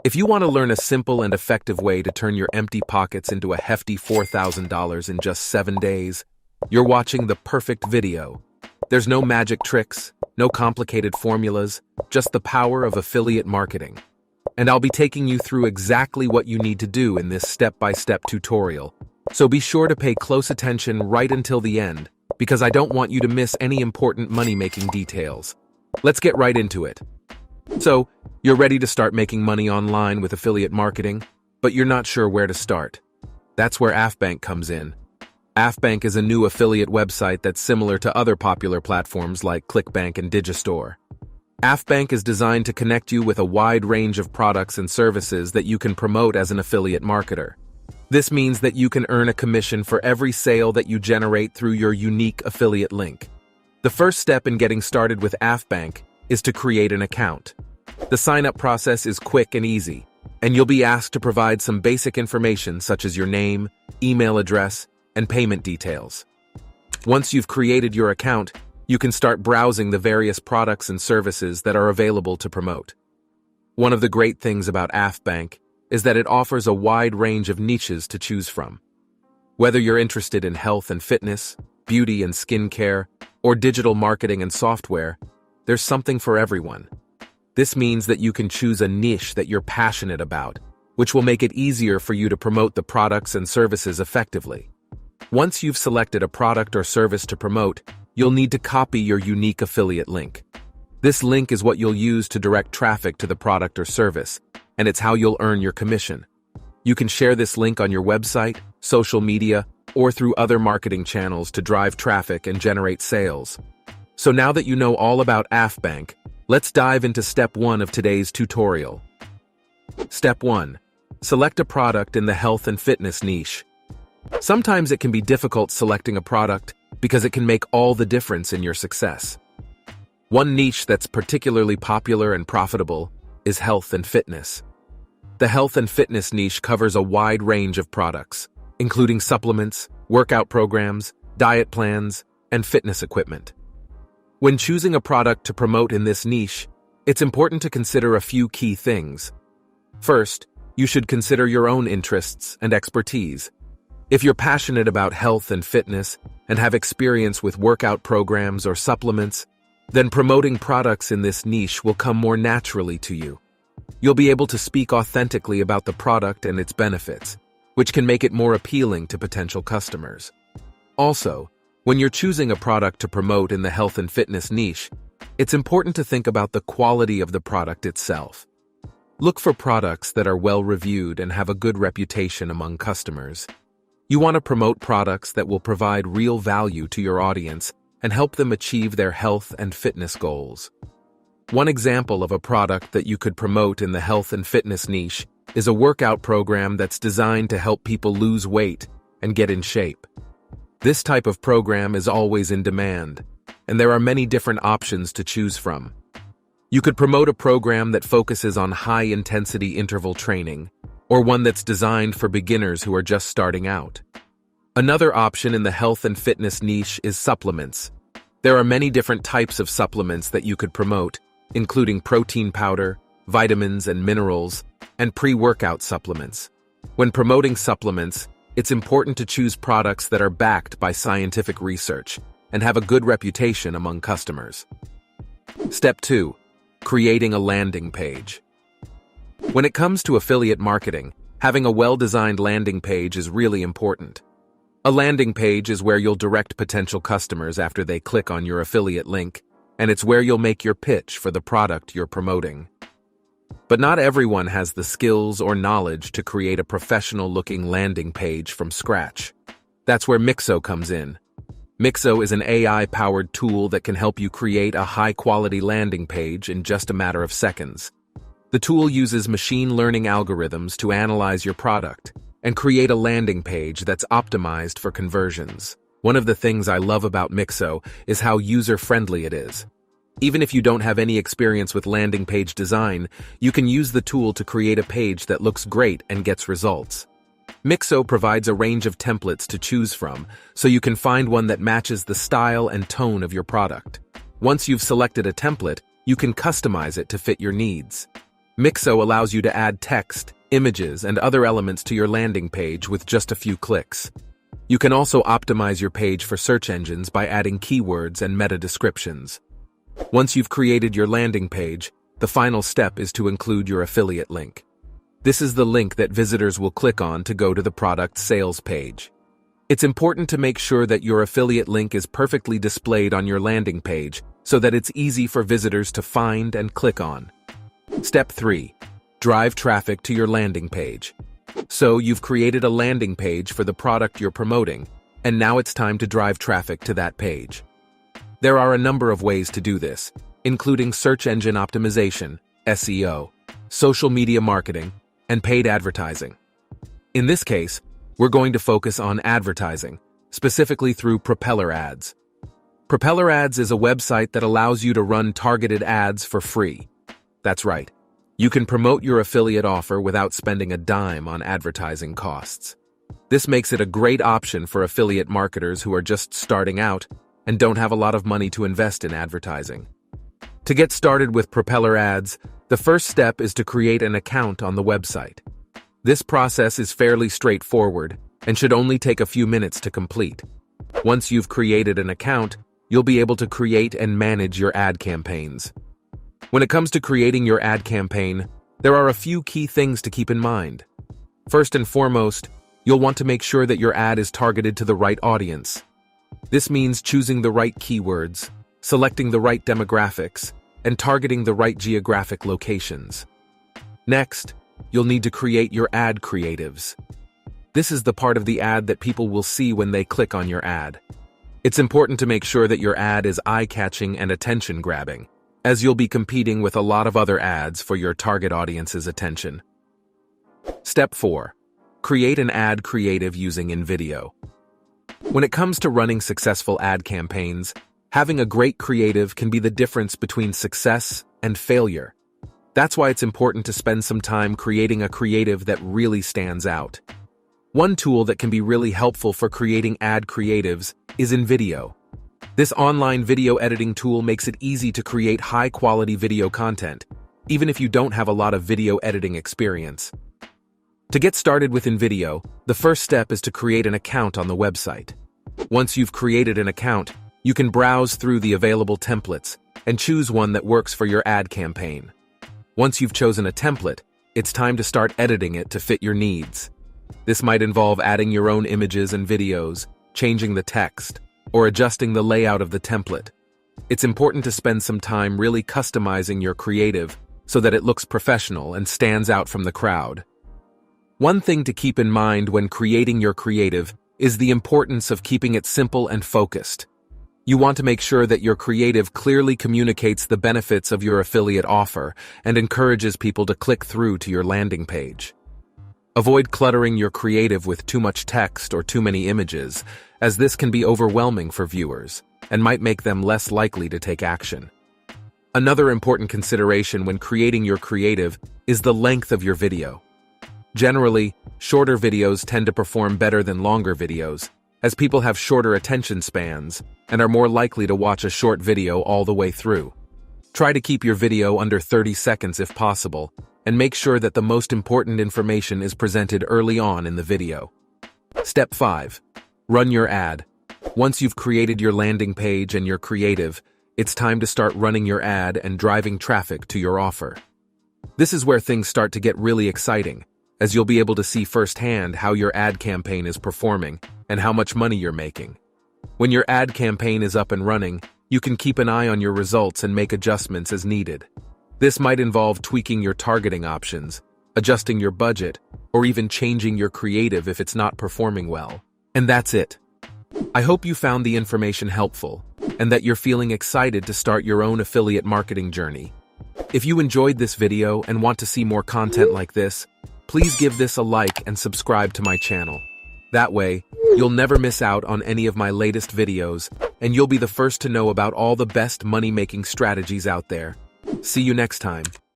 If you want to learn a simple and effective way to turn your empty pockets into a hefty $4,000 in just 7 days, you're watching the perfect video. There's no magic tricks, no complicated formulas, just the power of affiliate marketing. And I'll be taking you through exactly what you need to do in this step-by-step tutorial. So be sure to pay close attention right until the end, because I don't want you to miss any important money-making details. Let's get right into it. So, you're ready to start making money online with affiliate marketing, but you're not sure where to start. That's where AffBank comes in. AffBank is a new affiliate website that's similar to other popular platforms like ClickBank and Digistore. AffBank is designed to connect you with a wide range of products and services that you can promote as an affiliate marketer. This means that you can earn a commission for every sale that you generate through your unique affiliate link. The first step in getting started with AffBank is to create an account. The sign-up process is quick and easy, and you'll be asked to provide some basic information such as your name, email address, and payment details. Once you've created your account, you can start browsing the various products and services that are available to promote. One of the great things about AffBank is that it offers a wide range of niches to choose from. Whether you're interested in health and fitness, beauty and skincare, or digital marketing and software, there's something for everyone. This means that you can choose a niche that you're passionate about, which will make it easier for you to promote the products and services effectively. Once you've selected a product or service to promote, you'll need to copy your unique affiliate link. This link is what you'll use to direct traffic to the product or service, and it's how you'll earn your commission. You can share this link on your website, social media, or through other marketing channels to drive traffic and generate sales. So now that you know all about AffBank, let's dive into step 1 of today's tutorial. Step 1. Select a product in the health and fitness niche. Sometimes it can be difficult selecting a product because it can make all the difference in your success. One niche that's particularly popular and profitable is health and fitness. The health and fitness niche covers a wide range of products, including supplements, workout programs, diet plans, and fitness equipment. When choosing a product to promote in this niche, it's important to consider a few key things. First, you should consider your own interests and expertise. If you're passionate about health and fitness and have experience with workout programs or supplements, then promoting products in this niche will come more naturally to you. You'll be able to speak authentically about the product and its benefits, which can make it more appealing to potential customers. Also, when you're choosing a product to promote in the health and fitness niche, it's important to think about the quality of the product itself. Look for products that are well-reviewed and have a good reputation among customers. You want to promote products that will provide real value to your audience and help them achieve their health and fitness goals. One example of a product that you could promote in the health and fitness niche is a workout program that's designed to help people lose weight and get in shape. This type of program is always in demand, and there are many different options to choose from. You could promote a program that focuses on high-intensity interval training, or one that's designed for beginners who are just starting out. Another option in the health and fitness niche is supplements. There are many different types of supplements that you could promote, including protein powder, vitamins and minerals, and pre-workout supplements. When promoting supplements, it's important to choose products that are backed by scientific research and have a good reputation among customers. Step 2. Creating a landing page. When it comes to affiliate marketing, having a well-designed landing page is really important. A landing page is where you'll direct potential customers after they click on your affiliate link, and it's where you'll make your pitch for the product you're promoting. But not everyone has the skills or knowledge to create a professional-looking landing page from scratch. That's where Mixo comes in. Mixo is an AI-powered tool that can help you create a high-quality landing page in just a matter of seconds. The tool uses machine learning algorithms to analyze your product and create a landing page that's optimized for conversions. One of the things I love about Mixo is how user-friendly it is. Even if you don't have any experience with landing page design, you can use the tool to create a page that looks great and gets results. Mixo provides a range of templates to choose from, so you can find one that matches the style and tone of your product. Once you've selected a template, you can customize it to fit your needs. Mixo allows you to add text, images, and other elements to your landing page with just a few clicks. You can also optimize your page for search engines by adding keywords and meta descriptions. Once you've created your landing page, the final step is to include your affiliate link. This is the link that visitors will click on to go to the product sales page. It's important to make sure that your affiliate link is perfectly displayed on your landing page so that it's easy for visitors to find and click on. Step 3. Drive traffic to your landing page. So you've created a landing page for the product you're promoting, and now it's time to drive traffic to that page. There are a number of ways to do this, including search engine optimization, SEO, social media marketing, and paid advertising. In this case, we're going to focus on advertising, specifically through Propeller Ads. Propeller Ads is a website that allows you to run targeted ads for free. That's right. You can promote your affiliate offer without spending a dime on advertising costs. This makes it a great option for affiliate marketers who are just starting out and don't have a lot of money to invest in advertising. To get started with Propeller Ads, the first step is to create an account on the website. This process is fairly straightforward and should only take a few minutes to complete. Once you've created an account, you'll be able to create and manage your ad campaigns. When it comes to creating your ad campaign, there are a few key things to keep in mind. First and foremost, you'll want to make sure that your ad is targeted to the right audience. This means choosing the right keywords, selecting the right demographics, and targeting the right geographic locations. Next, you'll need to create your ad creatives. This is the part of the ad that people will see when they click on your ad. It's important to make sure that your ad is eye-catching and attention-grabbing, as you'll be competing with a lot of other ads for your target audience's attention. Step 4. Create an ad creative using InVideo. When it comes to running successful ad campaigns, having a great creative can be the difference between success and failure. That's why it's important to spend some time creating a creative that really stands out. One tool that can be really helpful for creating ad creatives is InVideo. This online video editing tool makes it easy to create high-quality video content, even if you don't have a lot of video editing experience. To get started with InVideo, the first step is to create an account on the website. Once you've created an account, you can browse through the available templates and choose one that works for your ad campaign. Once you've chosen a template, it's time to start editing it to fit your needs. This might involve adding your own images and videos, changing the text, or adjusting the layout of the template. It's important to spend some time really customizing your creative so that it looks professional and stands out from the crowd. One thing to keep in mind when creating your creative is the importance of keeping it simple and focused. You want to make sure that your creative clearly communicates the benefits of your affiliate offer and encourages people to click through to your landing page. Avoid cluttering your creative with too much text or too many images, as this can be overwhelming for viewers and might make them less likely to take action. Another important consideration when creating your creative is the length of your video. Generally, shorter videos tend to perform better than longer videos, as people have shorter attention spans and are more likely to watch a short video all the way through. Try to keep your video under 30 seconds if possible, and make sure that the most important information is presented early on in the video. Step 5. Run your ad. Once you've created your landing page and your creative, it's time to start running your ad and driving traffic to your offer. This is where things start to get really exciting, as you'll be able to see firsthand how your ad campaign is performing and how much money you're making. When your ad campaign is up and running, you can keep an eye on your results and make adjustments as needed. This might involve tweaking your targeting options, adjusting your budget, or even changing your creative if it's not performing well. And that's it. I hope you found the information helpful and that you're feeling excited to start your own affiliate marketing journey. If you enjoyed this video and want to see more content like this, please give this a like and subscribe to my channel. That way, you'll never miss out on any of my latest videos, and you'll be the first to know about all the best money-making strategies out there. See you next time.